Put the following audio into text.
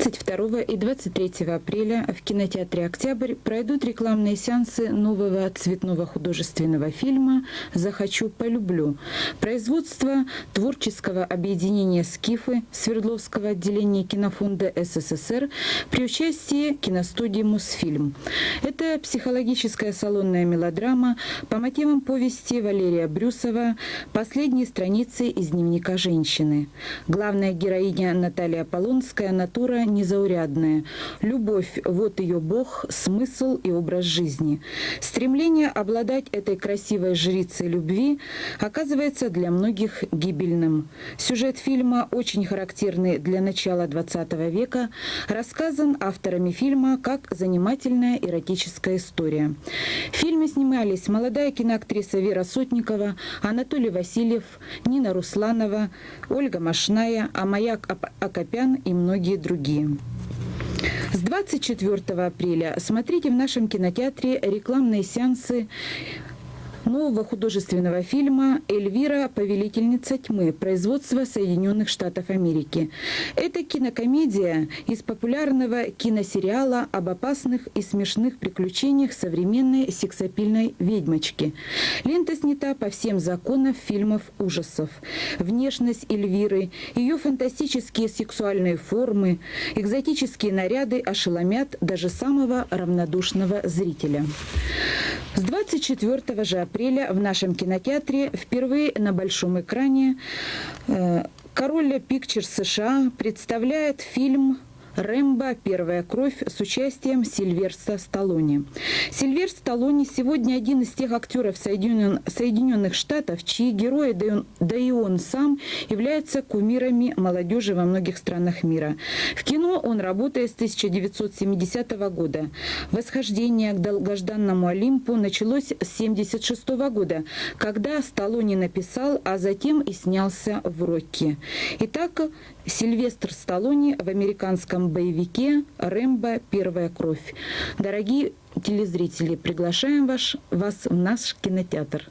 22 и 23 апреля в кинотеатре «Октябрь» пройдут рекламные сеансы нового цветного художественного фильма «Захочу, полюблю». Производство творческого объединения «Скифы» Свердловского отделения кинофонда СССР при участии киностудии «Мосфильм». Это психологическая салонная мелодрама по мотивам повести Валерия Брюсова «Последние страницы из дневника женщины». Главная героиня Наталья Полонская натура незаурядная. Любовь – вот ее бог, смысл и образ жизни. Стремление обладать этой красивой жрицей любви оказывается для многих гибельным. Сюжет фильма, очень характерный для начала XX века, рассказан авторами фильма как занимательная эротическая история. В фильме снимались молодая киноактриса Вера Сотникова, Анатолий Васильев, Нина Русланова, Ольга Машная, Амаяк Акопян и многие другие. С 24 апреля смотрите в нашем кинотеатре рекламные сеансы нового художественного фильма «Эльвира. Повелительница тьмы» производства Соединенных Штатов Америки. Это кинокомедия из популярного киносериала об опасных и смешных приключениях современной сексапильной ведьмочки. Лента снята по всем законам фильмов ужасов. Внешность Эльвиры, ее фантастические сексуальные формы, экзотические наряды ошеломят даже самого равнодушного зрителя. С 24 же апреля в нашем кинотеатре впервые на большом экране Corolla Pictures США представляет фильм «Рэмбо. Первая кровь» с участием Сильвестра Сталлоне. Сильвестр Сталлоне сегодня один из тех актеров Соединенных Штатов, чьи герои, да и он сам, являются кумирами молодежи во многих странах мира. В кино он работает с 1970 года. Восхождение к долгожданному Олимпу началось с 1976 года, когда Сталлоне написал, а затем и снялся в «Рокки». Итак, Сильвестр Сталлоне в американском боевике «Рэмбо. Первая кровь». Дорогие телезрители, приглашаем вас в наш кинотеатр.